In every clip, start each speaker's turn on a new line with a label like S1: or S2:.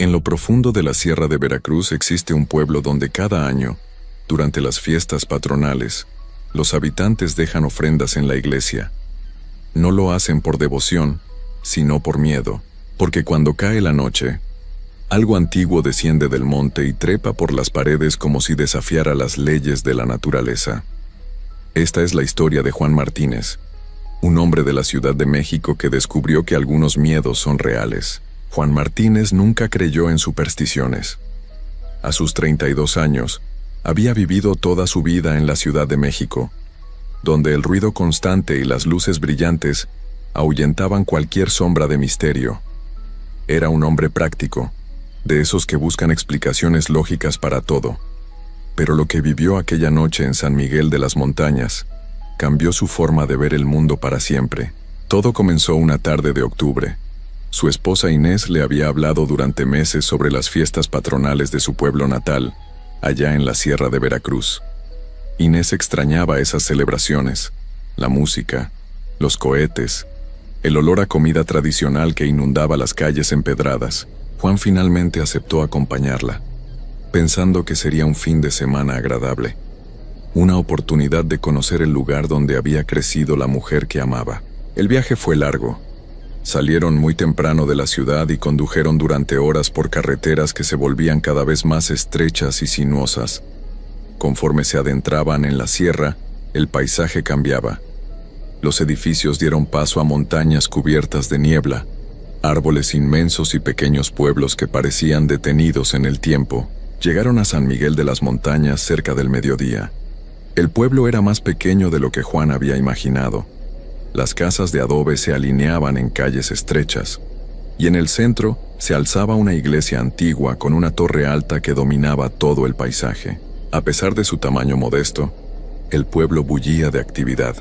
S1: En lo profundo de la Sierra de Veracruz existe un pueblo donde cada año, durante las fiestas patronales, los habitantes dejan ofrendas en la iglesia. No lo hacen por devoción, sino por miedo, porque cuando cae la noche, algo antiguo desciende del monte y trepa por las paredes como si desafiara las leyes de la naturaleza. Esta es la historia de Juan Martínez, un hombre de la Ciudad de México que descubrió que algunos miedos son reales. Juan Martínez nunca creyó en supersticiones. A sus 32 años, había vivido toda su vida en la Ciudad de México, donde el ruido constante y las luces brillantes ahuyentaban cualquier sombra de misterio. Era un hombre práctico, de esos que buscan explicaciones lógicas para todo. Pero lo que vivió aquella noche en San Miguel de las Montañas cambió su forma de ver el mundo para siempre. Todo comenzó una tarde de octubre. Su esposa Inés le había hablado durante meses sobre las fiestas patronales de su pueblo natal, allá en la Sierra de Veracruz. Inés extrañaba esas celebraciones, la música, los cohetes, el olor a comida tradicional que inundaba las calles empedradas. Juan finalmente aceptó acompañarla, pensando que sería un fin de semana agradable, una oportunidad de conocer el lugar donde había crecido la mujer que amaba. El viaje fue largo. Salieron muy temprano de la ciudad y condujeron durante horas por carreteras que se volvían cada vez más estrechas y sinuosas. Conforme se adentraban en la sierra, el paisaje cambiaba. Los edificios dieron paso a montañas cubiertas de niebla, árboles inmensos y pequeños pueblos que parecían detenidos en el tiempo. Llegaron a San Miguel de las Montañas cerca del mediodía. El pueblo era más pequeño de lo que Juan había imaginado. Las casas de adobe se alineaban en calles estrechas, y en el centro se alzaba una iglesia antigua con una torre alta que dominaba todo el paisaje. A pesar de su tamaño modesto, el pueblo bullía de actividad.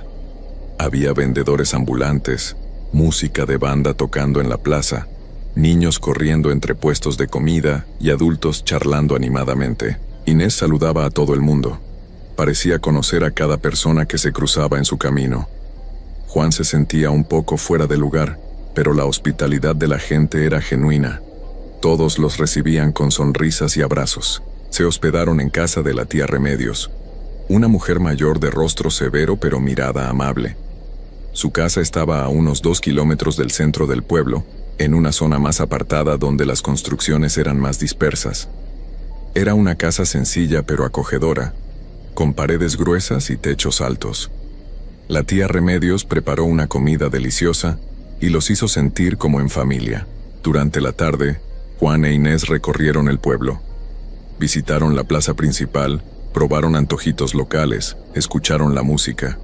S1: Había vendedores ambulantes, música de banda tocando en la plaza, niños corriendo entre puestos de comida y adultos charlando animadamente. Inés saludaba a todo el mundo. Parecía conocer a cada persona que se cruzaba en su camino. Juan se sentía un poco fuera de lugar, pero la hospitalidad de la gente era genuina. Todos los recibían con sonrisas y abrazos. Se hospedaron en casa de la tía Remedios, una mujer mayor de rostro severo pero mirada amable. Su casa estaba a unos 2 kilómetros del centro del pueblo, en una zona más apartada donde las construcciones eran más dispersas. Era una casa sencilla pero acogedora, con paredes gruesas y techos altos. La tía Remedios preparó una comida deliciosa y los hizo sentir como en familia. Durante la tarde, Juan e Inés recorrieron el pueblo. Visitaron la plaza principal, probaron antojitos locales, escucharon la música.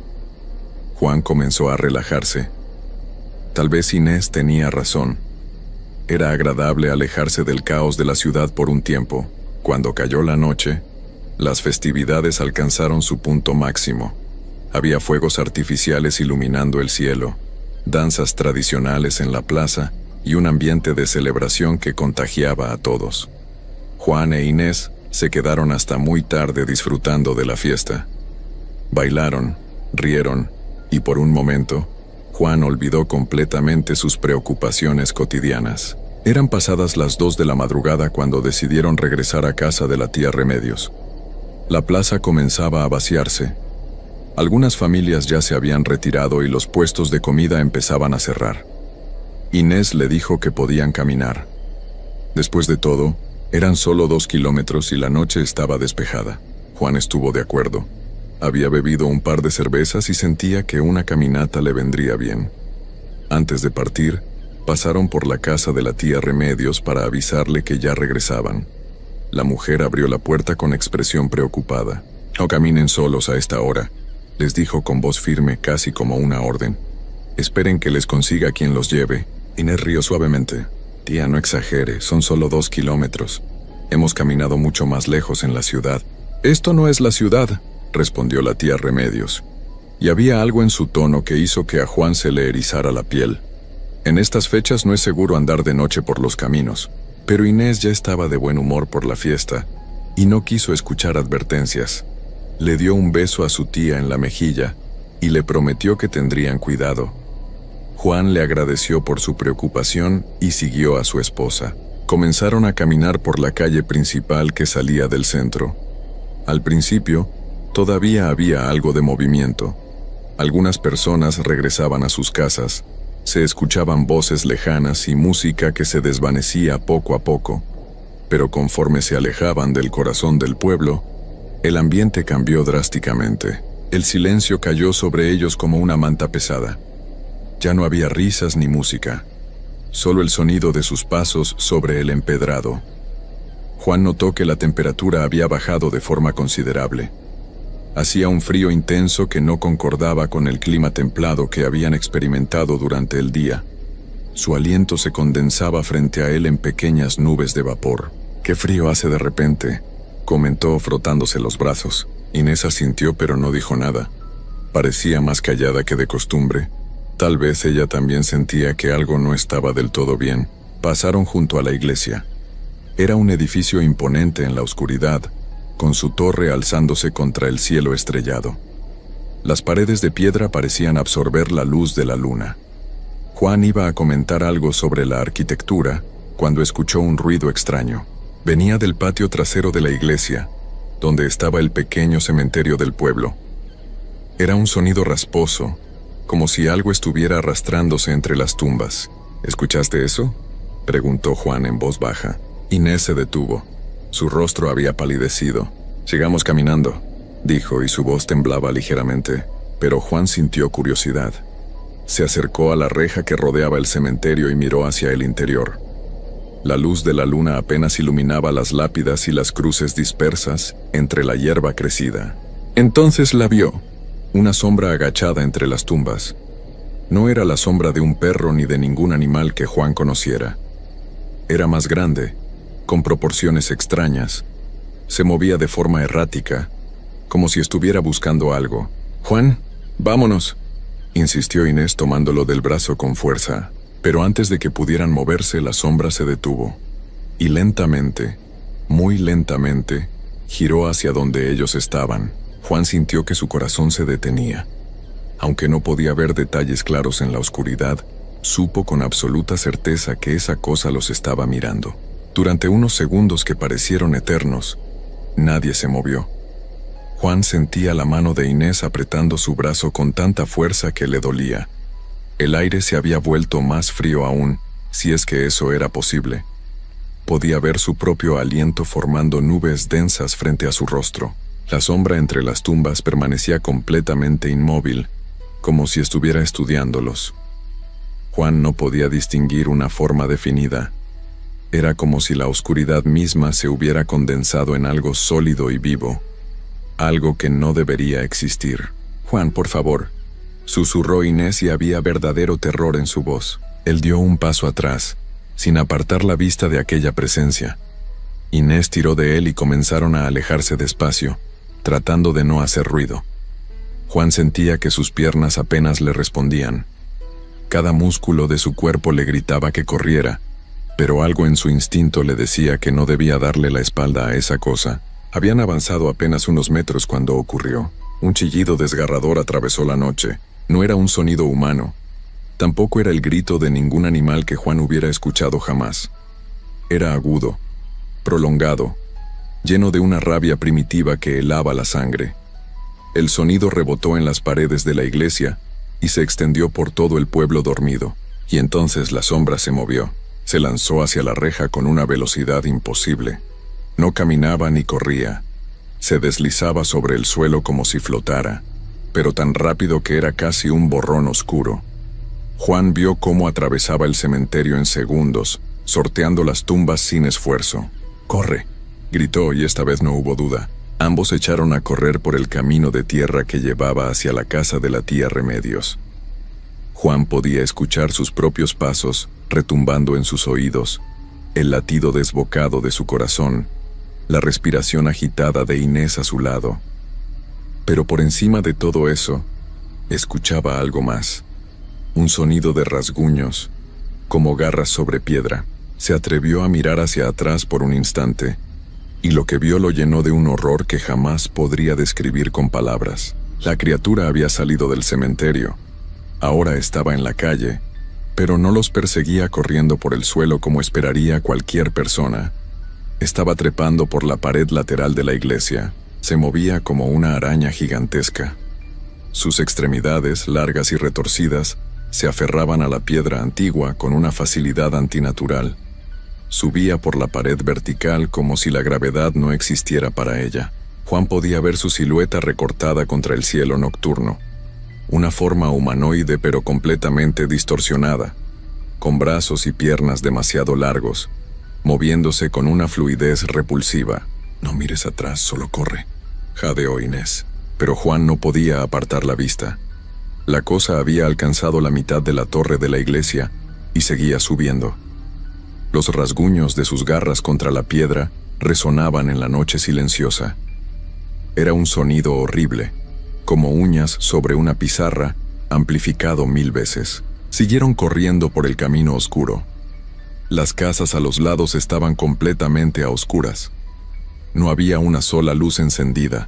S1: Juan comenzó a relajarse. Tal vez Inés tenía razón. Era agradable alejarse del caos de la ciudad por un tiempo. Cuando cayó la noche, las festividades alcanzaron su punto máximo. Había fuegos artificiales iluminando el cielo, danzas tradicionales en la plaza y un ambiente de celebración que contagiaba a todos. Juan e Inés se quedaron hasta muy tarde disfrutando de la fiesta. Bailaron, rieron y por un momento, Juan olvidó completamente sus preocupaciones cotidianas. Eran pasadas las 2 de la madrugada cuando decidieron regresar a casa de la tía Remedios. La plaza comenzaba a vaciarse. Algunas familias ya se habían retirado y los puestos de comida empezaban a cerrar. Inés le dijo que podían caminar. Después de todo, eran solo 2 kilómetros y la noche estaba despejada. Juan estuvo de acuerdo. Había bebido un par de cervezas y sentía que una caminata le vendría bien. Antes de partir, pasaron por la casa de la tía Remedios para avisarle que ya regresaban. La mujer abrió la puerta con expresión preocupada. «No caminen solos a esta hora», les dijo con voz firme, casi como una orden. «Esperen que les consiga quien los lleve». Inés rió suavemente. «Tía, no exagere, son solo 2 kilómetros. Hemos caminado mucho más lejos en la ciudad». «Esto no es la ciudad», respondió la tía Remedios. Y había algo en su tono que hizo que a Juan se le erizara la piel. En estas fechas no es seguro andar de noche por los caminos. Pero Inés ya estaba de buen humor por la fiesta y no quiso escuchar advertencias. Le dio un beso a su tía en la mejilla y le prometió que tendrían cuidado. Juan le agradeció por su preocupación y siguió a su esposa. Comenzaron a caminar por la calle principal que salía del centro. Al principio, todavía había algo de movimiento. Algunas personas regresaban a sus casas. Se escuchaban voces lejanas y música que se desvanecía poco a poco. Pero conforme se alejaban del corazón del pueblo, el ambiente cambió drásticamente. El silencio cayó sobre ellos como una manta pesada. Ya no había risas ni música, solo el sonido de sus pasos sobre el empedrado. Juan notó que la temperatura había bajado de forma considerable. Hacía un frío intenso que no concordaba con el clima templado que habían experimentado durante el día. Su aliento se condensaba frente a él en pequeñas nubes de vapor. «Qué frío hace de repente», comentó frotándose los brazos. Inés asintió pero no dijo nada. Parecía más callada que de costumbre. Tal vez ella también sentía que algo no estaba del todo bien. Pasaron junto a la iglesia. Era un edificio imponente en la oscuridad, con su torre alzándose contra el cielo estrellado. Las paredes de piedra parecían absorber la luz de la luna. Juan iba a comentar algo sobre la arquitectura cuando escuchó un ruido extraño. Venía del patio trasero de la iglesia, donde estaba el pequeño cementerio del pueblo. Era un sonido rasposo, como si algo estuviera arrastrándose entre las tumbas. «¿Escuchaste eso?», preguntó Juan en voz baja. Inés se detuvo. Su rostro había palidecido. «Sigamos caminando», dijo, y su voz temblaba ligeramente, pero Juan sintió curiosidad. Se acercó a la reja que rodeaba el cementerio y miró hacia el interior. La luz de la luna apenas iluminaba las lápidas y las cruces dispersas entre la hierba crecida. Entonces la vio, una sombra agachada entre las tumbas. No era la sombra de un perro ni de ningún animal que Juan conociera. Era más grande, con proporciones extrañas. Se movía de forma errática, como si estuviera buscando algo. «Juan, vámonos», insistió Inés tomándolo del brazo con fuerza. Pero antes de que pudieran moverse, la sombra se detuvo. Y lentamente, muy lentamente, giró hacia donde ellos estaban. Juan sintió que su corazón se detenía. Aunque no podía ver detalles claros en la oscuridad, supo con absoluta certeza que esa cosa los estaba mirando. Durante unos segundos que parecieron eternos, nadie se movió. Juan sentía la mano de Inés apretando su brazo con tanta fuerza que le dolía. El aire se había vuelto más frío aún, si es que eso era posible. Podía ver su propio aliento formando nubes densas frente a su rostro. La sombra entre las tumbas permanecía completamente inmóvil, como si estuviera estudiándolos. Juan no podía distinguir una forma definida. Era como si la oscuridad misma se hubiera condensado en algo sólido y vivo, algo que no debería existir. «Juan, por favor», susurró Inés, y había verdadero terror en su voz. Él dio un paso atrás, sin apartar la vista de aquella presencia. Inés tiró de él y comenzaron a alejarse despacio, tratando de no hacer ruido. Juan sentía que sus piernas apenas le respondían. Cada músculo de su cuerpo le gritaba que corriera, pero algo en su instinto le decía que no debía darle la espalda a esa cosa. Habían avanzado apenas unos metros cuando ocurrió. Un chillido desgarrador atravesó la noche. No era un sonido humano. Tampoco era el grito de ningún animal que Juan hubiera escuchado jamás. Era agudo, prolongado, lleno de una rabia primitiva que helaba la sangre. El sonido rebotó en las paredes de la iglesia y se extendió por todo el pueblo dormido. Y entonces la sombra se movió. Se lanzó hacia la reja con una velocidad imposible. No caminaba ni corría. Se deslizaba sobre el suelo como si flotara, pero tan rápido que era casi un borrón oscuro. Juan vio cómo atravesaba el cementerio en segundos, sorteando las tumbas sin esfuerzo. «¡Corre!», gritó, y esta vez no hubo duda. Ambos echaron a correr por el camino de tierra que llevaba hacia la casa de la tía Remedios. Juan podía escuchar sus propios pasos retumbando en sus oídos, el latido desbocado de su corazón, la respiración agitada de Inés a su lado. Pero por encima de todo eso, escuchaba algo más. Un sonido de rasguños, como garras sobre piedra. Se atrevió a mirar hacia atrás por un instante, y lo que vio lo llenó de un horror que jamás podría describir con palabras. La criatura había salido del cementerio. Ahora estaba en la calle, Pero no los perseguía corriendo por el suelo como esperaría cualquier persona. Estaba trepando por la pared lateral de la iglesia. Se movía como una araña gigantesca. Sus extremidades, largas y retorcidas, se aferraban a la piedra antigua con una facilidad antinatural. Subía por la pared vertical como si la gravedad no existiera para ella. Juan podía ver su silueta recortada contra el cielo nocturno. Una forma humanoide pero completamente distorsionada, con brazos y piernas demasiado largos, moviéndose con una fluidez repulsiva. «No mires atrás, solo corre», jadeó Inés. Pero Juan no podía apartar la vista. La cosa había alcanzado la mitad de la torre de la iglesia y seguía subiendo. Los rasguños de sus garras contra la piedra resonaban en la noche silenciosa. Era un sonido horrible, como uñas sobre una pizarra, amplificado 1000 veces. Siguieron corriendo por el camino oscuro. Las casas a los lados estaban completamente a oscuras. No había una sola luz encendida.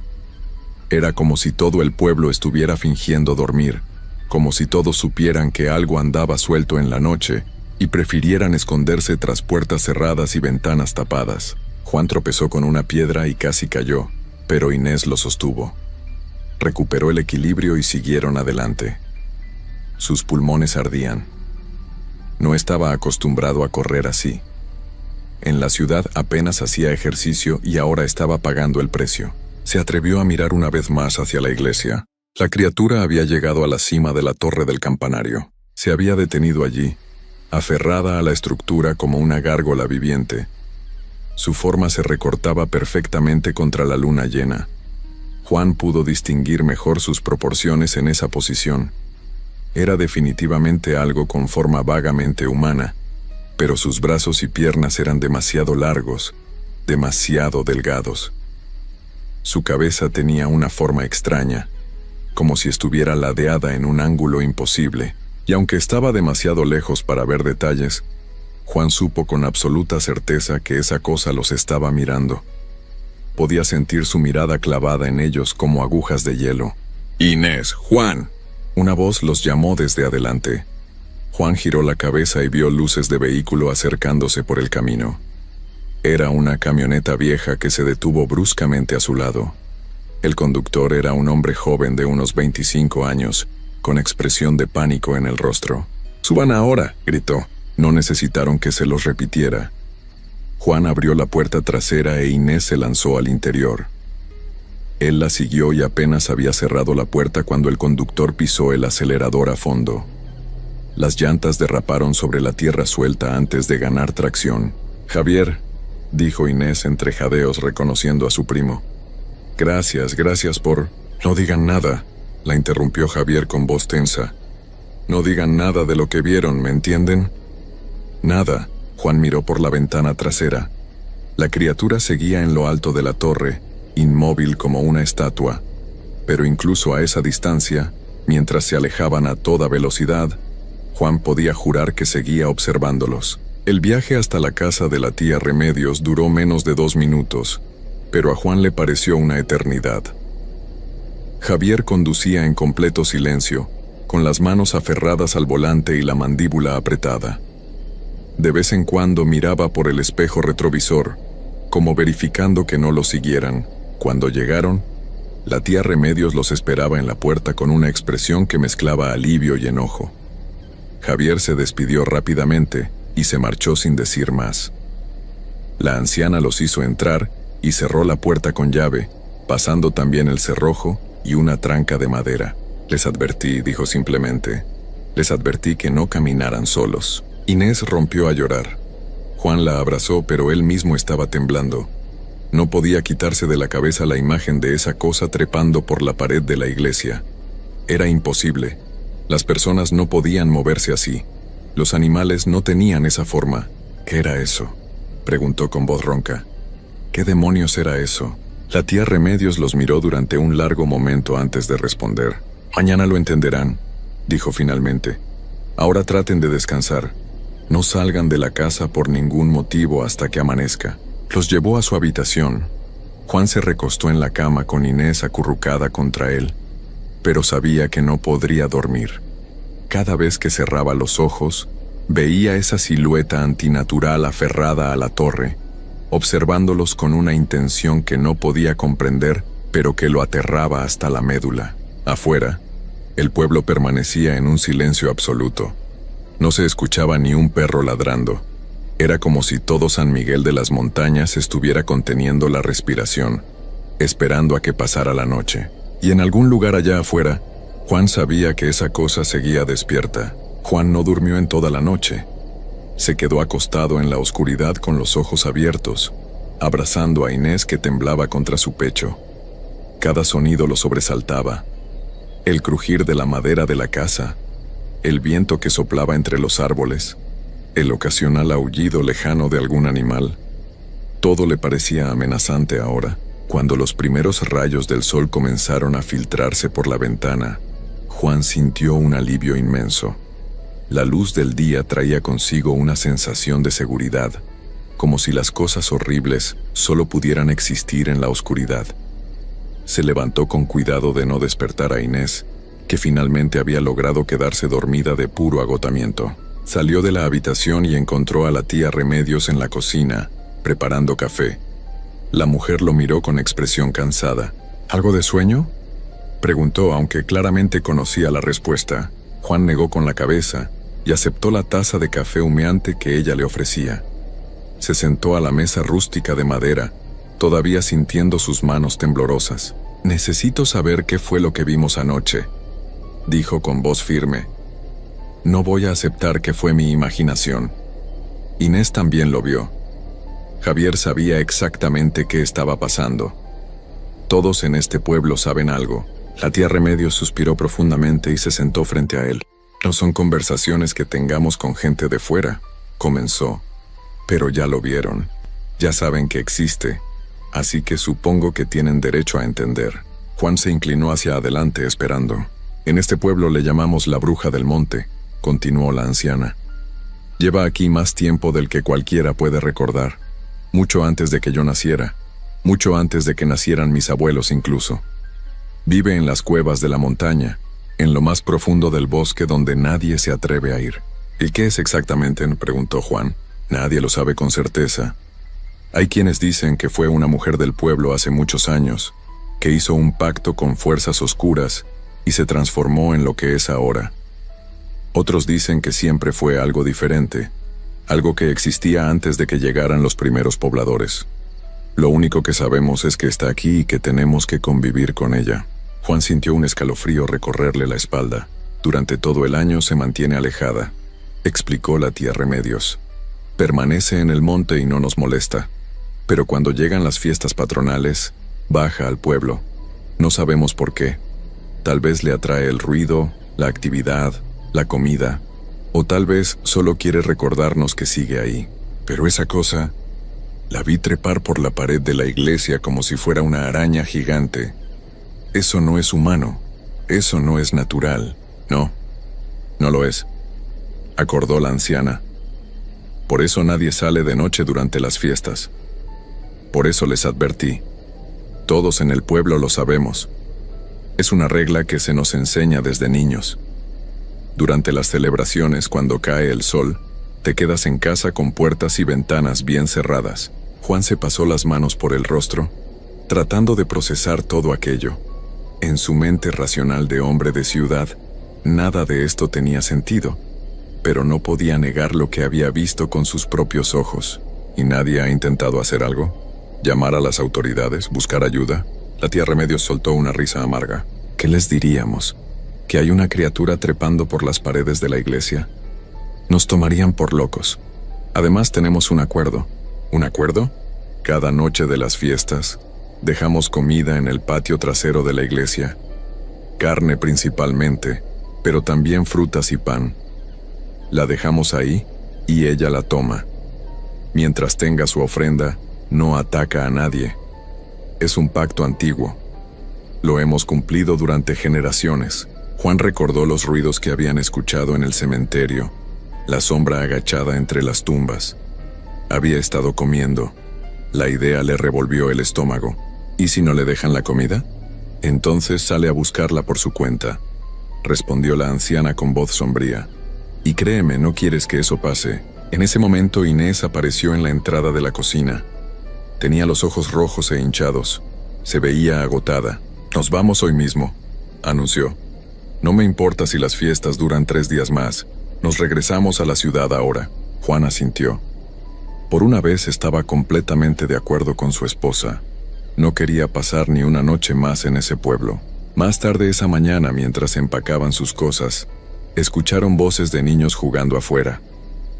S1: Era como si todo el pueblo estuviera fingiendo dormir, como si todos supieran que algo andaba suelto en la noche y prefirieran esconderse tras puertas cerradas y ventanas tapadas. Juan tropezó con una piedra y casi cayó, pero Inés lo sostuvo. Recuperó el equilibrio y siguieron adelante. Sus pulmones ardían. No estaba acostumbrado a correr así. En la ciudad apenas hacía ejercicio y ahora estaba pagando el precio. Se atrevió a mirar una vez más hacia la iglesia. La criatura había llegado a la cima de la torre del campanario. Se había detenido allí, aferrada a la estructura como una gárgola viviente. Su forma se recortaba perfectamente contra la luna llena. Juan pudo distinguir mejor sus proporciones en esa posición. Era definitivamente algo con forma vagamente humana, pero sus brazos y piernas eran demasiado largos, demasiado delgados. Su cabeza tenía una forma extraña, como si estuviera ladeada en un ángulo imposible, y aunque estaba demasiado lejos para ver detalles, Juan supo con absoluta certeza que esa cosa los estaba mirando. Podía sentir su mirada clavada en ellos como agujas de hielo. «Inés, Juan», una voz los llamó desde adelante. Juan giró la cabeza y vio luces de vehículo acercándose por el camino. Era una camioneta vieja que se detuvo bruscamente a su lado. El conductor era un hombre joven de unos 25 años, con expresión de pánico en el rostro. «¡Suban ahora!», gritó. No necesitaron que se los repitiera. Juan abrió la puerta trasera e Inés se lanzó al interior. Él la siguió y apenas había cerrado la puerta cuando el conductor pisó el acelerador a fondo. Las llantas derraparon sobre la tierra suelta antes de ganar tracción. «Javier», dijo Inés entre jadeos reconociendo a su primo. Gracias por...». «No digan nada», la interrumpió Javier con voz tensa. «No digan nada de lo que vieron, ¿me entienden?». «Nada», Juan miró por la ventana trasera. La criatura seguía en lo alto de la torre, inmóvil como una estatua. Pero incluso a esa distancia, mientras se alejaban a toda velocidad, Juan podía jurar que seguía observándolos. El viaje hasta la casa de la tía Remedios duró menos de 2 minutos, pero a Juan le pareció una eternidad. Javier conducía en completo silencio, con las manos aferradas al volante y la mandíbula apretada. De vez en cuando miraba por el espejo retrovisor, como verificando que no los siguieran. Cuando llegaron, la tía Remedios los esperaba en la puerta con una expresión que mezclaba alivio y enojo. Javier se despidió rápidamente y se marchó sin decir más. La anciana los hizo entrar y cerró la puerta con llave, pasando también el cerrojo y una tranca de madera. «Les advertí», dijo simplemente. «Les advertí que no caminaran solos». Inés rompió a llorar. Juan la abrazó, pero él mismo estaba temblando. No podía quitarse de la cabeza la imagen de esa cosa trepando por la pared de la iglesia. Era imposible. Las personas no podían moverse así. Los animales no tenían esa forma. «¿Qué era eso?», preguntó con voz ronca. «¿Qué demonios era eso?». La tía Remedios los miró durante un largo momento antes de responder. «Mañana lo entenderán», dijo finalmente. «Ahora traten de descansar. No salgan de la casa por ningún motivo hasta que amanezca». Los llevó a su habitación. Juan se recostó en la cama con Inés acurrucada contra él, pero sabía que no podría dormir. Cada vez que cerraba los ojos, veía esa silueta antinatural aferrada a la torre, observándolos con una intención que no podía comprender, pero que lo aterraba hasta la médula. Afuera, el pueblo permanecía en un silencio absoluto. No se escuchaba ni un perro ladrando. Era como si todo San Miguel de las Montañas estuviera conteniendo la respiración, esperando a que pasara la noche. Y en algún lugar allá afuera, Juan sabía que esa cosa seguía despierta. Juan no durmió en toda la noche. Se quedó acostado en la oscuridad con los ojos abiertos, abrazando a Inés que temblaba contra su pecho. Cada sonido lo sobresaltaba. El crujir de la madera de la casa, el viento que soplaba entre los árboles, el ocasional aullido lejano de algún animal. Todo le parecía amenazante ahora. Cuando los primeros rayos del sol comenzaron a filtrarse por la ventana, Juan sintió un alivio inmenso. La luz del día traía consigo una sensación de seguridad, como si las cosas horribles solo pudieran existir en la oscuridad. Se levantó con cuidado de no despertar a Inés, que finalmente había logrado quedarse dormida de puro agotamiento. Salió de la habitación y encontró a la tía Remedios en la cocina, preparando café. La mujer lo miró con expresión cansada. ¿Algo de sueño?, preguntó, aunque claramente conocía la respuesta. Juan negó con la cabeza y aceptó la taza de café humeante que ella le ofrecía. Se sentó a la mesa rústica de madera, todavía sintiendo sus manos temblorosas. «Necesito saber qué fue lo que vimos anoche», dijo con voz firme. «No voy a aceptar que fue mi imaginación». Inés también lo vio. Javier sabía exactamente qué estaba pasando. Todos en este pueblo saben algo. La tía Remedios suspiró profundamente y se sentó frente a él. «No son conversaciones que tengamos con gente de fuera», comenzó. «Pero ya lo vieron. Ya saben que existe. Así que supongo que tienen derecho a entender». Juan se inclinó hacia adelante esperando. «En este pueblo le llamamos la Bruja del Monte», continuó la anciana. «Lleva aquí más tiempo del que cualquiera puede recordar. Mucho antes de que yo naciera. Mucho antes de que nacieran mis abuelos incluso. Vive en las cuevas de la montaña, en lo más profundo del bosque donde nadie se atreve a ir». «¿Y qué es exactamente?», preguntó Juan. «Nadie lo sabe con certeza. Hay quienes dicen que fue una mujer del pueblo hace muchos años, que hizo un pacto con fuerzas oscuras y se transformó en lo que es ahora. Otros dicen que siempre fue algo diferente, algo que existía antes de que llegaran los primeros pobladores. Lo único que sabemos es que está aquí y que tenemos que convivir con ella». Juan sintió un escalofrío recorrerle la espalda. «Durante todo el año se mantiene alejada», explicó la tía Remedios. «Permanece en el monte y no nos molesta. Pero cuando llegan las fiestas patronales, baja al pueblo. No sabemos por qué. Tal vez le atrae el ruido, la actividad, la comida, o tal vez solo quiere recordarnos que sigue ahí. Pero esa cosa, la vi trepar por la pared de la iglesia como si fuera una araña gigante. Eso no es humano. Eso no es natural. No, no lo es», acordó la anciana. «Por eso nadie sale de noche durante las fiestas. Por eso les advertí. Todos en el pueblo lo sabemos. Es una regla que se nos enseña desde niños. Durante las celebraciones, cuando cae el sol, te quedas en casa con puertas y ventanas bien cerradas». Juan se pasó las manos por el rostro, tratando de procesar todo aquello. En su mente racional de hombre de ciudad, nada de esto tenía sentido, pero no podía negar lo que había visto con sus propios ojos. ¿Y nadie ha intentado hacer algo? ¿Llamar a las autoridades? ¿Buscar ayuda? La tía Remedios soltó una risa amarga. «¿Qué les diríamos? ¿Que hay una criatura trepando por las paredes de la iglesia? Nos tomarían por locos. Además tenemos un acuerdo». «¿Un acuerdo?» «Cada noche de las fiestas, dejamos comida en el patio trasero de la iglesia. Carne principalmente, pero también frutas y pan. La dejamos ahí y ella la toma. Mientras tenga su ofrenda, no ataca a nadie. Es un pacto antiguo. Lo hemos cumplido durante generaciones». Juan recordó los ruidos que habían escuchado en el cementerio, la sombra agachada entre las tumbas. Había estado comiendo. La idea le revolvió el estómago. ¿Y si no le dejan la comida? Entonces sale a buscarla por su cuenta. respondió la anciana con voz sombría. Y créeme, no quieres que eso pase. En ese momento Inés apareció en la entrada de la cocina. Tenía los ojos rojos e hinchados. Se veía agotada. «Nos vamos hoy mismo», anunció. «No me importa si las fiestas duran 3 días más. Nos regresamos a la ciudad ahora». Juan asintió. Por una vez estaba completamente de acuerdo con su esposa. No quería pasar ni una noche más en ese pueblo. Más tarde esa mañana, mientras empacaban sus cosas, escucharon voces de niños jugando afuera.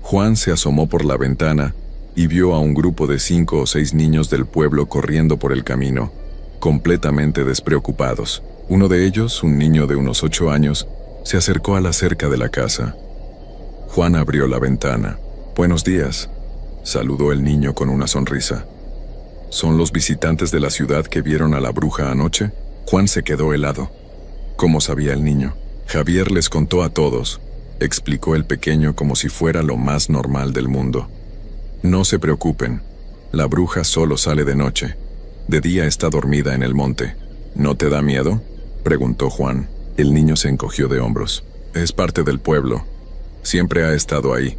S1: Juan se asomó por la ventana y vio a un grupo de 5 o 6 niños del pueblo corriendo por el camino, completamente despreocupados. Uno de ellos, un niño de unos 8 años, se acercó a la cerca de la casa. Juan abrió la ventana. «Buenos días», saludó el niño con una sonrisa. «¿Son los visitantes de la ciudad que vieron a la bruja anoche?» Juan se quedó helado. ¿Cómo sabía el niño? Javier les contó a todos, explicó el pequeño como si fuera lo más normal del mundo. «No se preocupen, la bruja solo sale de noche. De día está dormida en el monte. ¿No te da miedo?», preguntó Juan. El niño se encogió de hombros. «Es parte del pueblo. Siempre ha estado ahí.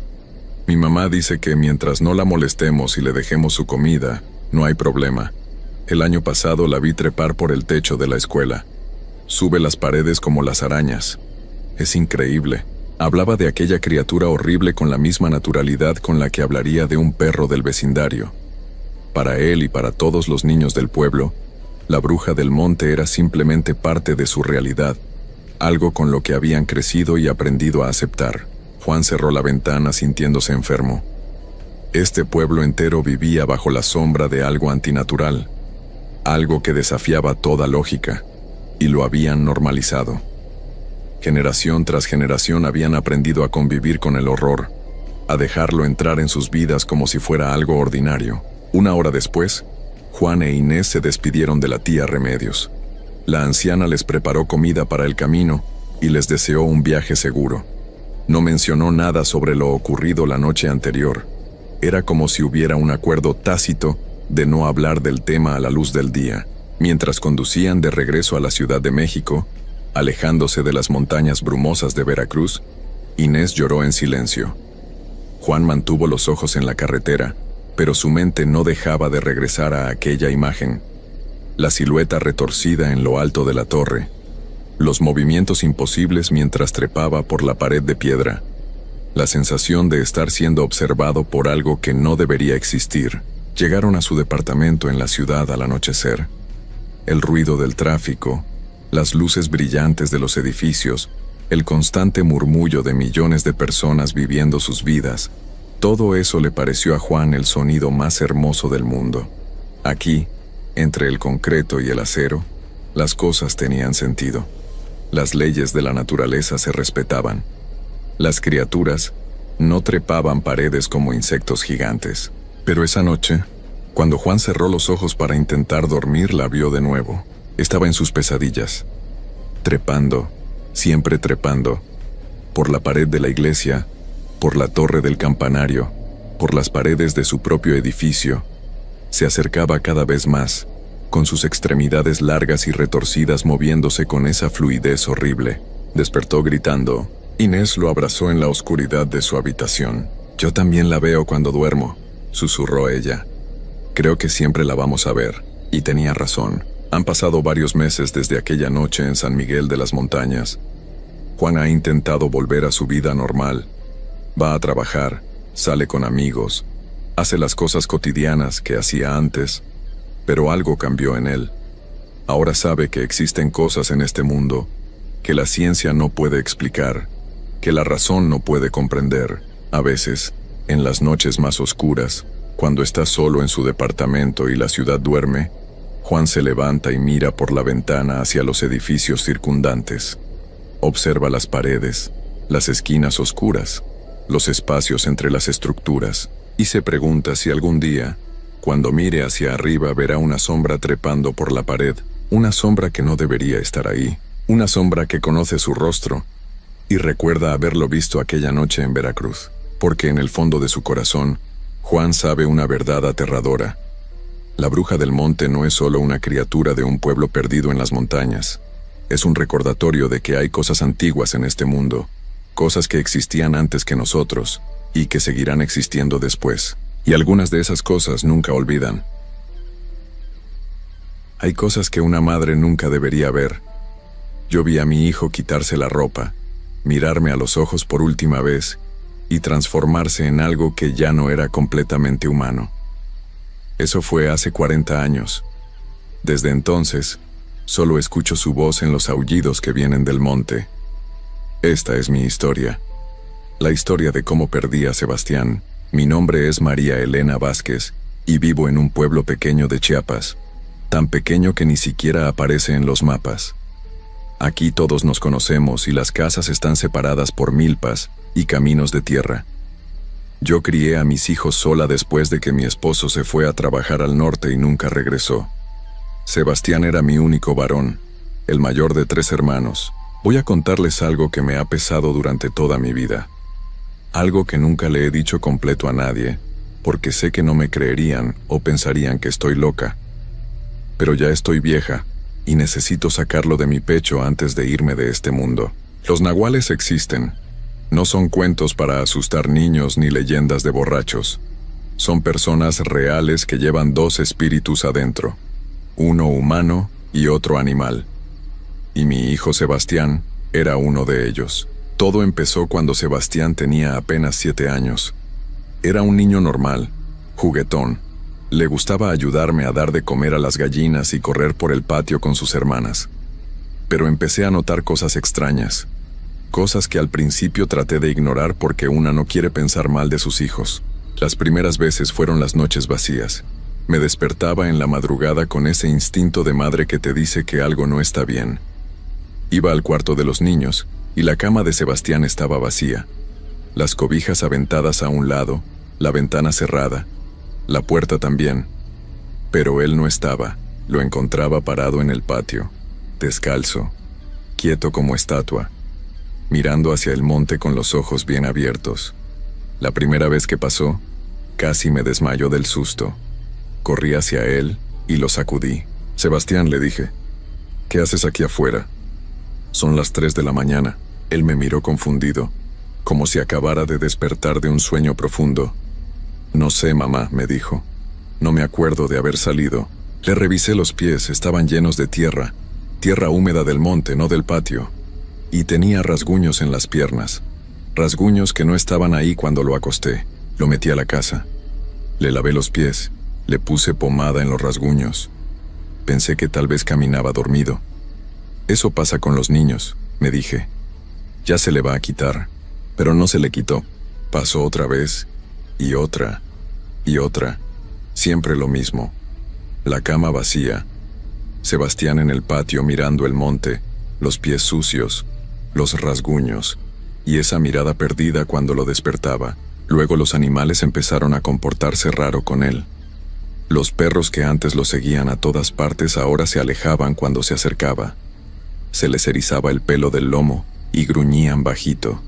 S1: Mi mamá dice que mientras no la molestemos y le dejemos su comida, no hay problema. El año pasado la vi trepar por el techo de la escuela. Sube las paredes como las arañas. Es increíble». Hablaba de aquella criatura horrible con la misma naturalidad con la que hablaría de un perro del vecindario. Para él y para todos los niños del pueblo, la bruja del monte era simplemente parte de su realidad, algo con lo que habían crecido y aprendido a aceptar. Juan cerró la ventana sintiéndose enfermo. Este pueblo entero vivía bajo la sombra de algo antinatural, algo que desafiaba toda lógica, y lo habían normalizado. Generación tras generación habían aprendido a convivir con el horror, a dejarlo entrar en sus vidas como si fuera algo ordinario. Una hora después, Juan e Inés se despidieron de la tía Remedios. La anciana les preparó comida para el camino y les deseó un viaje seguro. No mencionó nada sobre lo ocurrido la noche anterior. Era como si hubiera un acuerdo tácito de no hablar del tema a la luz del día. Mientras conducían de regreso a la Ciudad de México, alejándose de las montañas brumosas de Veracruz, Inés lloró en silencio. Juan mantuvo los ojos en la carretera, pero su mente no dejaba de regresar a aquella imagen. La silueta retorcida en lo alto de la torre, los movimientos imposibles mientras trepaba por la pared de piedra, la sensación de estar siendo observado por algo que no debería existir. Llegaron a su departamento en la ciudad al anochecer. El ruido del tráfico, las luces brillantes de los edificios, el constante murmullo de millones de personas viviendo sus vidas, todo eso le pareció a Juan el sonido más hermoso del mundo. Aquí, entre el concreto y el acero, las cosas tenían sentido. Las leyes de la naturaleza se respetaban. Las criaturas no trepaban paredes como insectos gigantes. Pero esa noche, cuando Juan cerró los ojos para intentar dormir, la vio de nuevo. Estaba en sus pesadillas, trepando, siempre trepando, por la pared de la iglesia, por la torre del campanario, por las paredes de su propio edificio. Se acercaba cada vez más, con sus extremidades largas y retorcidas moviéndose con esa fluidez horrible. Despertó gritando. Inés lo abrazó en la oscuridad de su habitación. «Yo también la veo cuando duermo», susurró ella. «Creo que siempre la vamos a ver». Y tenía razón. Han pasado varios meses desde aquella noche en San Miguel de las Montañas. Juan ha intentado volver a su vida normal. Va a trabajar, sale con amigos, hace las cosas cotidianas que hacía antes, pero algo cambió en él. Ahora sabe que existen cosas en este mundo que la ciencia no puede explicar, que la razón no puede comprender. A veces, en las noches más oscuras, cuando está solo en su departamento y la ciudad duerme, Juan se levanta y mira por la ventana hacia los edificios circundantes. Observa las paredes, las esquinas oscuras, los espacios entre las estructuras, y se pregunta si algún día, cuando mire hacia arriba, verá una sombra trepando por la pared, una sombra que no debería estar ahí, una sombra que conoce su rostro y recuerda haberlo visto aquella noche en Veracruz, porque en el fondo de su corazón, Juan sabe una verdad aterradora. La bruja del monte no es solo una criatura de un pueblo perdido en las montañas. Es un recordatorio de que hay cosas antiguas en este mundo, cosas que existían antes que nosotros y que seguirán existiendo después. Y algunas de esas cosas nunca olvidan. Hay cosas que una madre nunca debería ver. Yo vi a mi hijo quitarse la ropa, mirarme a los ojos por última vez y transformarse en algo que ya no era completamente humano. Eso fue hace 40 años. Desde entonces, solo escucho su voz en los aullidos que vienen del monte. Esta es mi historia. La historia de cómo perdí a Sebastián. Mi nombre es María Elena Vázquez y vivo en un pueblo pequeño de Chiapas, tan pequeño que ni siquiera aparece en los mapas. Aquí todos nos conocemos y las casas están separadas por milpas y caminos de tierra. Yo crié a mis hijos sola después de que mi esposo se fue a trabajar al norte y nunca regresó. Sebastián era mi único varón, el mayor de 3 hermanos. Voy a contarles algo que me ha pesado durante toda mi vida. Algo que nunca le he dicho completo a nadie, porque sé que no me creerían o pensarían que estoy loca. Pero ya estoy vieja y necesito sacarlo de mi pecho antes de irme de este mundo. Los nahuales existen. No son cuentos para asustar niños ni leyendas de borrachos. Son personas reales que llevan 2 espíritus adentro, uno humano y otro animal. Y mi hijo Sebastián era uno de ellos. Todo empezó cuando Sebastián tenía apenas 7 años. Era un niño normal, juguetón. Le gustaba ayudarme a dar de comer a las gallinas y correr por el patio con sus hermanas. Pero empecé a notar cosas extrañas. Cosas que al principio traté de ignorar porque una no quiere pensar mal de sus hijos. Las primeras veces fueron las noches vacías. Me despertaba en la madrugada con ese instinto de madre que te dice que algo no está bien. Iba al cuarto de los niños y la cama de Sebastián estaba vacía. Las cobijas aventadas a un lado, la ventana cerrada, la puerta también. Pero él no estaba. Lo encontraba parado en el patio, descalzo, quieto como estatua, mirando hacia el monte con los ojos bien abiertos. La primera vez que pasó, casi me desmayó del susto. Corrí hacia él y lo sacudí. «Sebastián», le dije, «¿qué haces aquí afuera?» «Son las 3 de la mañana». Él me miró confundido, como si acabara de despertar de un sueño profundo. «No sé, mamá», me dijo. «No me acuerdo de haber salido». Le revisé los pies, estaban llenos de tierra, tierra húmeda del monte, no del patio. Y tenía rasguños en las piernas, rasguños que no estaban ahí cuando lo acosté. Lo metí a la casa. Le lavé los pies, le puse pomada en los rasguños. Pensé que tal vez caminaba dormido. «Eso pasa con los niños», me dije. «Ya se le va a quitar». Pero no se le quitó. Pasó otra vez, y otra, y otra. Siempre lo mismo. La cama vacía. Sebastián en el patio mirando el monte, los pies sucios, los rasguños, y esa mirada perdida cuando lo despertaba. Luego los animales empezaron a comportarse raro con él. Los perros que antes lo seguían a todas partes ahora se alejaban cuando se acercaba. Se les erizaba el pelo del lomo y gruñían bajito.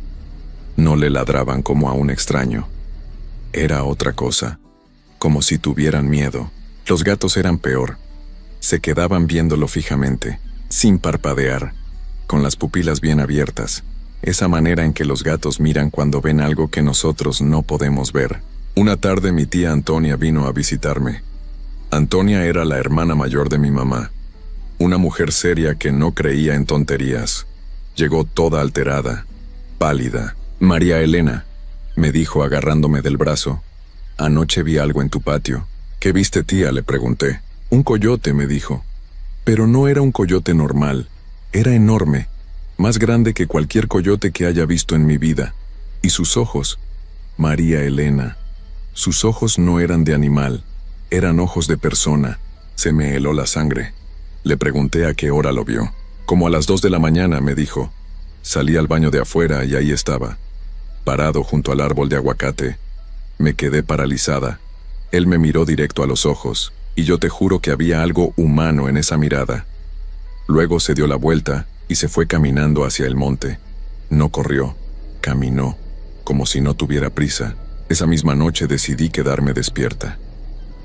S1: No le ladraban como a un extraño. Era otra cosa, como si tuvieran miedo. Los gatos eran peor. Se quedaban viéndolo fijamente, sin parpadear, con las pupilas bien abiertas, esa manera en que los gatos miran cuando ven algo que nosotros no podemos ver. Una tarde mi tía Antonia vino a visitarme. Antonia era la hermana mayor de mi mamá, una mujer seria que no creía en tonterías. Llegó toda alterada, pálida. «María Elena», me dijo agarrándome del brazo, «anoche vi algo en tu patio». «¿Qué viste, tía?», le pregunté. «Un coyote», me dijo. Pero no era un coyote normal, era enorme, más grande que cualquier coyote que haya visto en mi vida. Y sus ojos, María Elena, sus ojos no eran de animal, eran ojos de persona. Se me heló la sangre. Le pregunté a qué hora lo vio. «Como a las 2 de la mañana», me dijo. Salí al baño de afuera y ahí estaba, parado junto al árbol de aguacate. Me quedé paralizada. Él me miró directo a los ojos, y yo te juro que había algo humano en esa mirada. Luego se dio la vuelta y se fue caminando hacia el monte. No corrió, caminó, como si no tuviera prisa. Esa misma noche decidí quedarme despierta.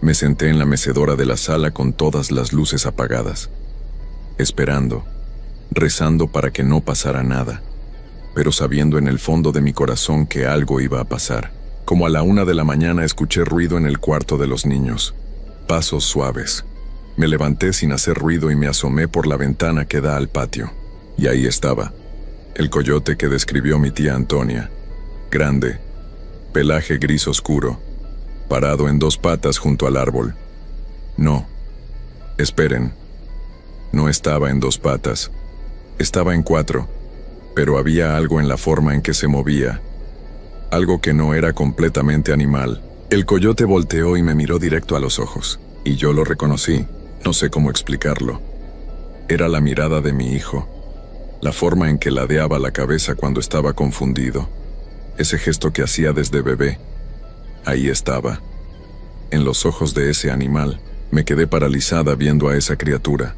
S1: Me senté en la mecedora de la sala con todas las luces apagadas, esperando. rezando para que no pasara nada, pero sabiendo en el fondo de mi corazón que algo iba a pasar. Como a la 1 de la mañana escuché ruido en el cuarto de los niños. Pasos suaves. Me levanté sin hacer ruido y me asomé por la ventana que da al patio. Y ahí estaba, el coyote que describió mi tía Antonia. Grande, pelaje gris oscuro, parado en 2 patas junto al árbol. No, esperen, no estaba en 2 patas, estaba en 4, pero había algo en la forma en que se movía, algo que no era completamente animal. El coyote volteó y me miró directo a los ojos, y yo lo reconocí, no sé cómo explicarlo. Era la mirada de mi hijo, la forma en que ladeaba la cabeza cuando estaba confundido, ese gesto que hacía desde bebé. Ahí estaba, en los ojos de ese animal. Me quedé paralizada viendo a esa criatura.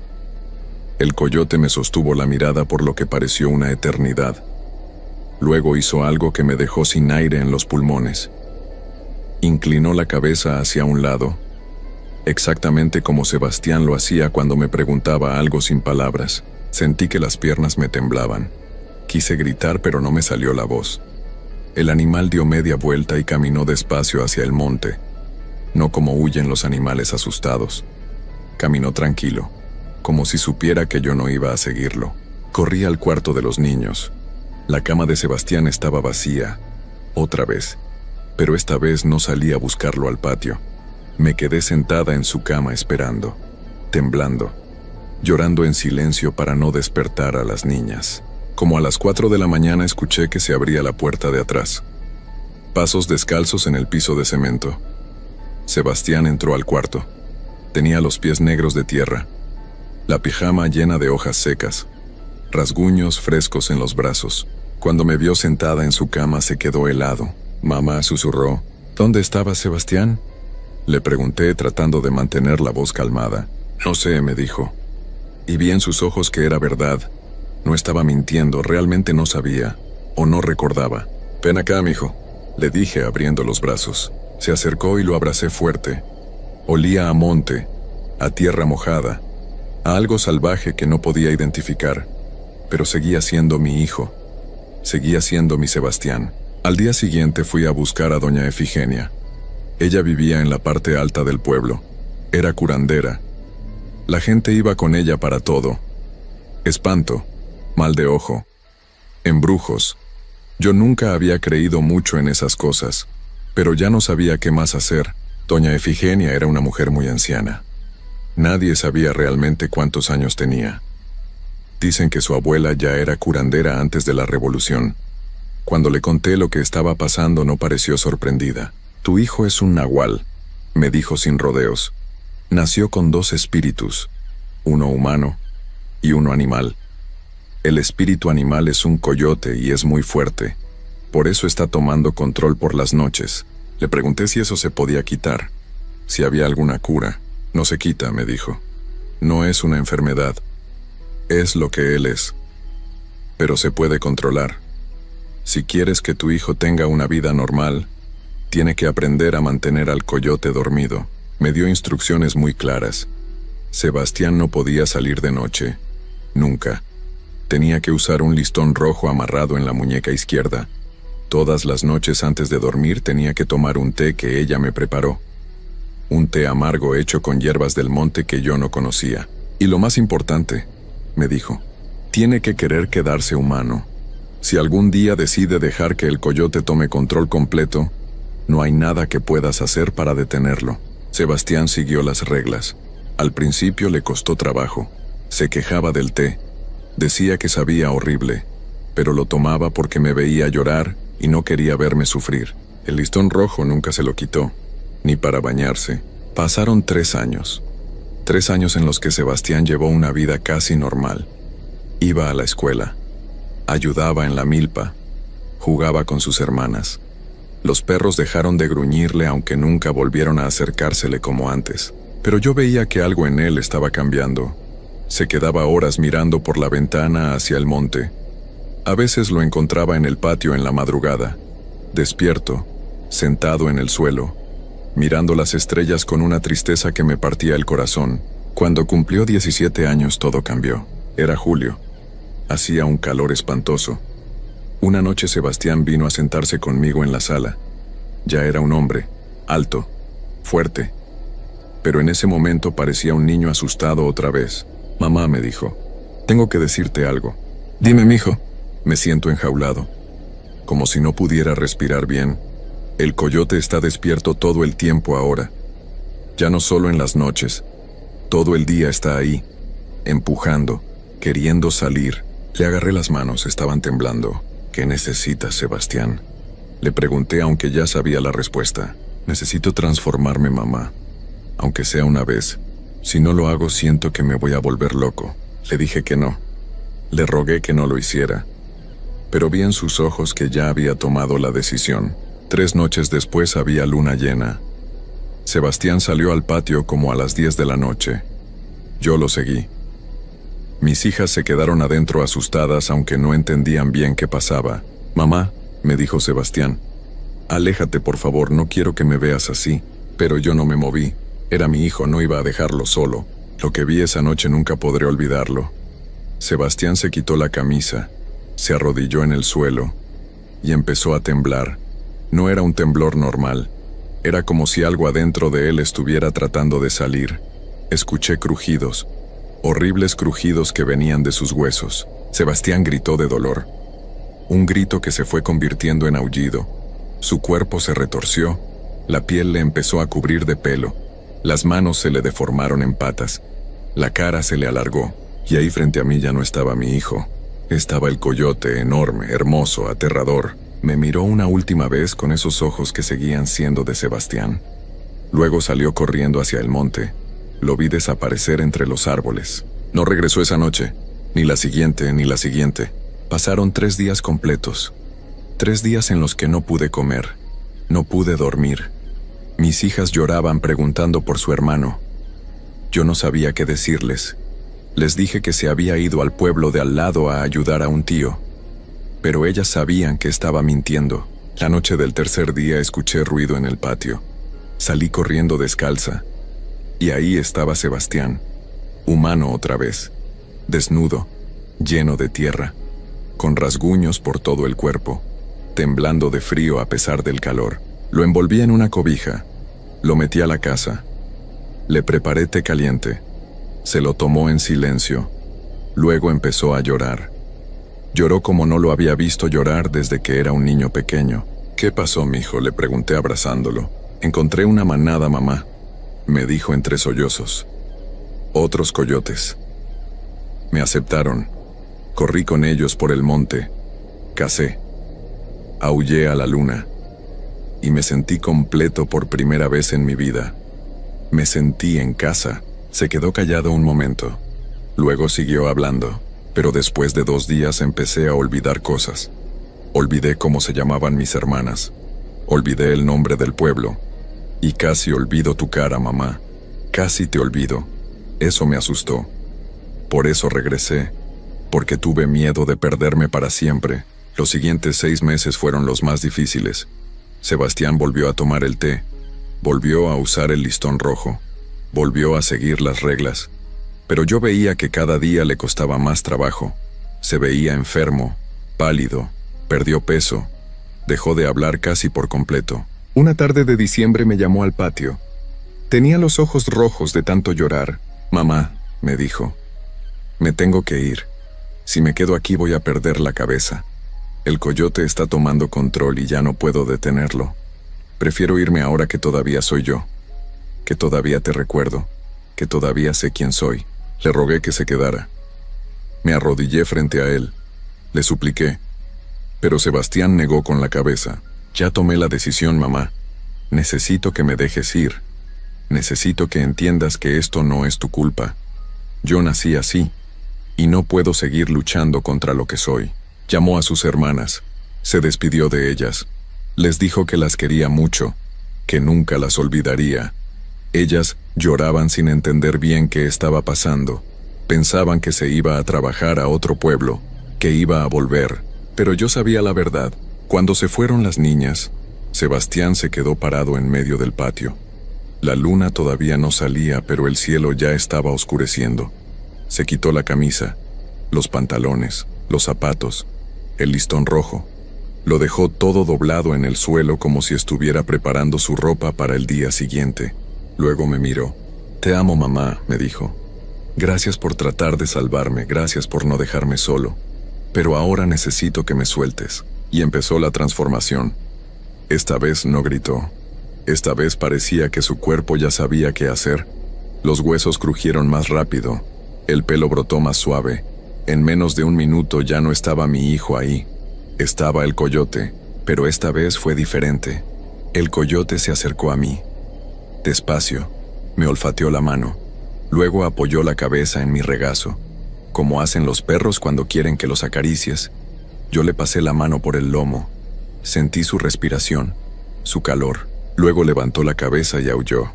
S1: El coyote me sostuvo la mirada por lo que pareció una eternidad. Luego hizo algo que me dejó sin aire en los pulmones. Inclinó la cabeza hacia un lado, exactamente como Sebastián lo hacía cuando me preguntaba algo sin palabras. Sentí que las piernas me temblaban. Quise gritar, pero no me salió la voz. El animal dio media vuelta y caminó despacio hacia el monte, no como huyen los animales asustados. Caminó tranquilo, como si supiera que yo no iba a seguirlo. Corrí al cuarto de los niños. La cama de Sebastián estaba vacía, otra vez, pero esta vez no salí a buscarlo al patio. Me quedé sentada en su cama esperando, temblando, llorando en silencio para no despertar a las niñas. Como a las 4 de la mañana escuché que se abría la puerta de atrás. Pasos descalzos en el piso de cemento. Sebastián entró al cuarto. Tenía los pies negros de tierra, la pijama llena de hojas secas, rasguños frescos en los brazos. Cuando me vio sentada en su cama se quedó helado. Mamá susurró, ¿dónde estaba Sebastián? Le pregunté tratando de mantener la voz calmada. No sé, me dijo. Y vi en sus ojos que era verdad. No estaba mintiendo, realmente no sabía, o no recordaba. Ven acá, mijo, le dije abriendo los brazos. Se acercó y lo abracé fuerte. Olía a monte, a tierra mojada, a algo salvaje que no podía identificar, pero seguía siendo mi hijo. Seguía siendo mi Sebastián. Al día siguiente fui a buscar a doña Efigenia. Ella vivía en la parte alta del pueblo. Era curandera. La gente iba con ella para todo. Espanto, mal de ojo, embrujos. Yo nunca había creído mucho en esas cosas, pero ya no sabía qué más hacer. Doña Efigenia era una mujer muy anciana. Nadie sabía realmente cuántos años tenía. Dicen que su abuela ya era curandera antes de la revolución. Cuando le conté lo que estaba pasando no pareció sorprendida. Tu hijo es un nahual, me dijo sin rodeos. Nació con 2 espíritus, uno humano y uno animal. El espíritu animal es un coyote y es muy fuerte. Por eso está tomando control por las noches. Le pregunté si eso se podía quitar, si había alguna cura. No se quita, me dijo. No es una enfermedad. Es lo que él es. Pero se puede controlar. Si quieres que tu hijo tenga una vida normal, tiene que aprender a mantener al coyote dormido. Me dio instrucciones muy claras. Sebastián no podía salir de noche. Nunca. Tenía que usar un listón rojo amarrado en la muñeca izquierda. Todas las noches antes de dormir tenía que tomar un té que ella me preparó. Un té amargo hecho con hierbas del monte que yo no conocía. Y lo más importante, me dijo, tiene que querer quedarse humano. Si algún día decide dejar que el coyote tome control completo, no hay nada que puedas hacer para detenerlo. Sebastián siguió las reglas. Al principio le costó trabajo. Se quejaba del té. Decía que sabía horrible, pero lo tomaba porque me veía llorar y no quería verme sufrir. El listón rojo nunca se lo quitó, ni para bañarse. Pasaron 3 años. 3 años en los que Sebastián llevó una vida casi normal. Iba a la escuela, ayudaba en la milpa, jugaba con sus hermanas. Los perros dejaron de gruñirle aunque nunca volvieron a acercársele como antes. Pero yo veía que algo en él estaba cambiando. Se quedaba horas mirando por la ventana hacia el monte. A veces lo encontraba en el patio en la madrugada, despierto, sentado en el suelo, mirando las estrellas con una tristeza que me partía el corazón. Cuando cumplió 17 años todo cambió. Era julio. Hacía un calor espantoso. Una noche Sebastián vino a sentarse conmigo en la sala. Ya era un hombre, alto, fuerte. Pero en ese momento parecía un niño asustado otra vez. Mamá me dijo, tengo que decirte algo. Dime, mijo. Me siento enjaulado. Como si no pudiera respirar bien. El coyote está despierto todo el tiempo ahora. Ya no solo en las noches. Todo el día está ahí, empujando, queriendo salir. Le agarré las manos, estaban temblando. ¿Qué necesitas, Sebastián? Le pregunté aunque ya sabía la respuesta. Necesito transformarme, mamá. Aunque sea una vez. Si no lo hago, siento que me voy a volver loco. Le dije que no. Le rogué que no lo hiciera. Pero vi en sus ojos que ya había tomado la decisión. 3 noches después había luna llena. Sebastián salió al patio como a las 10 de la noche. Yo lo seguí. Mis hijas se quedaron adentro asustadas aunque no entendían bien qué pasaba. Mamá, me dijo Sebastián, aléjate por favor, no quiero que me veas así. Pero yo no me moví. Era mi hijo, no iba a dejarlo solo. Lo que vi esa noche nunca podré olvidarlo. Sebastián se quitó la camisa, se arrodilló en el suelo y empezó a temblar. No era un temblor normal. Era como si algo adentro de él estuviera tratando de salir. Escuché crujidos, horribles crujidos que venían de sus huesos. Sebastián gritó de dolor. Un grito que se fue convirtiendo en aullido. Su cuerpo se retorció, la piel le empezó a cubrir de pelo. Las manos se le deformaron en patas, la cara se le alargó, y ahí frente a mí ya no estaba mi hijo. Estaba el coyote, enorme, hermoso, aterrador. Me miró una última vez con esos ojos que seguían siendo de Sebastián. Luego salió corriendo hacia el monte. Lo vi desaparecer entre los árboles. No regresó esa noche, ni la siguiente, ni la siguiente. Pasaron 3 días completos. 3 días en los que no pude comer, no pude dormir. Mis hijas lloraban preguntando por su hermano. Yo no sabía qué decirles. Les dije que se había ido al pueblo de al lado a ayudar a un tío. Pero ellas sabían que estaba mintiendo. La noche del 3er día escuché ruido en el patio. Salí corriendo descalza. Y ahí estaba Sebastián, humano otra vez, desnudo, lleno de tierra, con rasguños por todo el cuerpo, temblando de frío a pesar del calor. Lo envolví en una cobija, lo metí a la casa, le preparé té caliente, se lo tomó en silencio, luego empezó a llorar. Lloró como no lo había visto llorar desde que era un niño pequeño. ¿Qué pasó, mijo?, le pregunté abrazándolo. Encontré una manada, mamá, me dijo entre sollozos. Otros coyotes. Me aceptaron. Corrí con ellos por el monte. Cacé. Aullé a la luna. Y me sentí completo por primera vez en mi vida. Me sentí en casa. Se quedó callado un momento. Luego siguió hablando, pero después de 2 días empecé a olvidar cosas. Olvidé cómo se llamaban mis hermanas. Olvidé el nombre del pueblo. Y casi olvido tu cara, mamá. Casi te olvido. Eso me asustó. Por eso regresé. Porque tuve miedo de perderme para siempre. Los siguientes 6 meses fueron los más difíciles. Sebastián volvió a tomar el té. Volvió a usar el listón rojo. Volvió a seguir las reglas. Pero yo veía que cada día le costaba más trabajo. Se veía enfermo, pálido, perdió peso. Dejó de hablar casi por completo. Una tarde de diciembre me llamó al patio. Tenía los ojos rojos de tanto llorar. Mamá, me dijo, me tengo que ir. Si me quedo aquí voy a perder la cabeza. El coyote está tomando control y ya no puedo detenerlo. Prefiero irme ahora que todavía soy yo. Que todavía te recuerdo. Que todavía sé quién soy. Le rogué que se quedara. Me arrodillé frente a él. Le supliqué. Pero Sebastián negó con la cabeza. Ya tomé la decisión, mamá. Necesito que me dejes ir. Necesito que entiendas que esto no es tu culpa. Yo nací así, y no puedo seguir luchando contra lo que soy. Llamó a sus hermanas. Se despidió de ellas. Les dijo que las quería mucho, que nunca las olvidaría. Ellas lloraban sin entender bien qué estaba pasando. Pensaban que se iba a trabajar a otro pueblo, que iba a volver. Pero yo sabía la verdad. Cuando se fueron las niñas, Sebastián se quedó parado en medio del patio. La luna todavía no salía, pero el cielo ya estaba oscureciendo. Se quitó la camisa, los pantalones, los zapatos, el listón rojo. Lo dejó todo doblado en el suelo como si estuviera preparando su ropa para el día siguiente. Luego me miró. «Te amo, mamá», me dijo. «Gracias por tratar de salvarme, gracias por no dejarme solo. Pero ahora necesito que me sueltes». Y empezó la transformación. Esta vez no gritó. Esta vez parecía que su cuerpo ya sabía qué hacer. Los huesos crujieron más rápido. El pelo brotó más suave. En menos de un minuto ya no estaba mi hijo ahí. Estaba el coyote, pero esta vez fue diferente. El coyote se acercó a mí. Despacio, me olfateó la mano. Luego apoyó la cabeza en mi regazo, como hacen los perros cuando quieren que los acaricies. Yo le pasé la mano por el lomo. Sentí su respiración, su calor. Luego levantó la cabeza y aulló.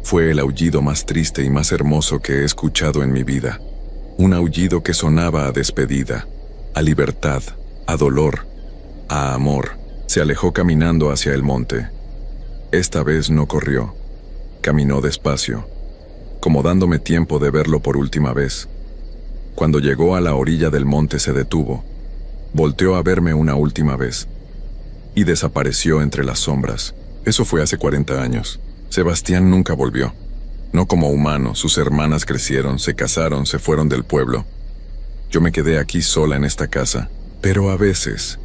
S1: Fue el aullido más triste y más hermoso que he escuchado en mi vida. Un aullido que sonaba a despedida, a libertad, a dolor, a amor. Se alejó caminando hacia el monte. Esta vez no corrió. Caminó despacio, como dándome tiempo de verlo por última vez. Cuando llegó a la orilla del monte se detuvo. Volteó a verme una última vez. Y desapareció entre las sombras. Eso fue hace 40 años. Sebastián nunca volvió. No como humano, sus hermanas crecieron, se casaron, se fueron del pueblo. Yo me quedé aquí sola en esta casa. Pero a veces,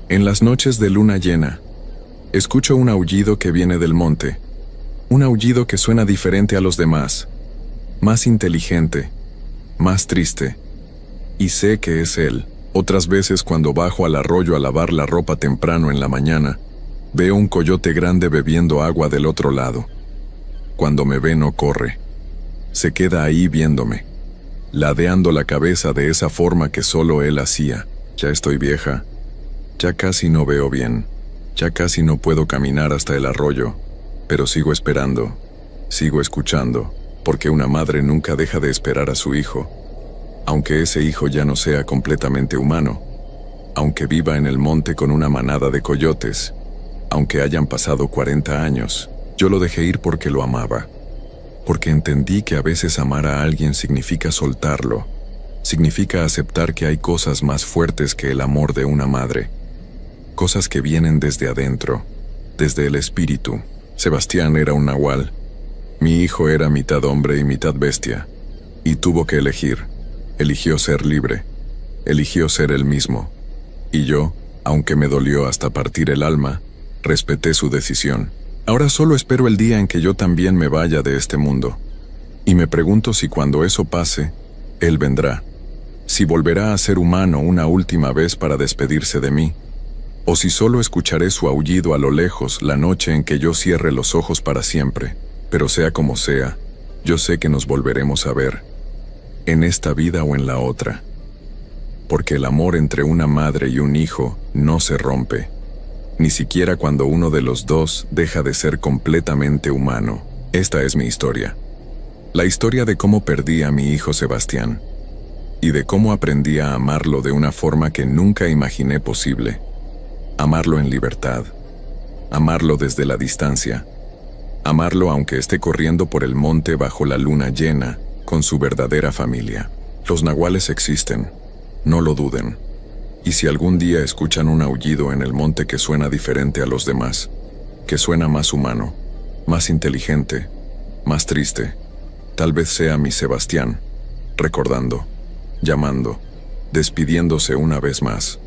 S1: en las noches de luna llena, escucho un aullido que viene del monte. Un aullido que suena diferente a los demás. Más inteligente, más triste. Y sé que es él. Otras veces cuando bajo al arroyo a lavar la ropa temprano en la mañana, veo un coyote grande bebiendo agua del otro lado. Cuando me ve no corre. Se queda ahí viéndome, ladeando la cabeza de esa forma que solo él hacía. Ya estoy vieja. Ya casi no veo bien. Ya casi no puedo caminar hasta el arroyo. Pero sigo esperando. Sigo escuchando. Porque una madre nunca deja de esperar a su hijo. Aunque ese hijo ya no sea completamente humano. Aunque viva en el monte con una manada de coyotes. Aunque hayan pasado 40 años, yo lo dejé ir porque lo amaba. Porque entendí que a veces amar a alguien significa soltarlo. Significa aceptar que hay cosas más fuertes que el amor de una madre. Cosas que vienen desde adentro, desde el espíritu. Sebastián era un nahual. Mi hijo era mitad hombre y mitad bestia. Y tuvo que elegir. Eligió ser libre. Eligió ser él mismo. Y yo, aunque me dolió hasta partir el alma, respeté su decisión. Ahora solo espero el día en que yo también me vaya de este mundo. Y me pregunto si cuando eso pase, él vendrá. Si volverá a ser humano una última vez para despedirse de mí. O si solo escucharé su aullido a lo lejos la noche en que yo cierre los ojos para siempre. Pero sea como sea, yo sé que nos volveremos a ver. En esta vida o en la otra. Porque el amor entre una madre y un hijo no se rompe. Ni siquiera cuando uno de los dos deja de ser completamente humano. Esta es mi historia. La historia de cómo perdí a mi hijo Sebastián. Y de cómo aprendí a amarlo de una forma que nunca imaginé posible. Amarlo en libertad. Amarlo desde la distancia. Amarlo aunque esté corriendo por el monte bajo la luna llena, con su verdadera familia. Los nahuales existen. No lo duden. Y si algún día escuchan un aullido en el monte que suena diferente a los demás, que suena más humano, más inteligente, más triste, tal vez sea mi Sebastián, recordando, llamando, despidiéndose una vez más.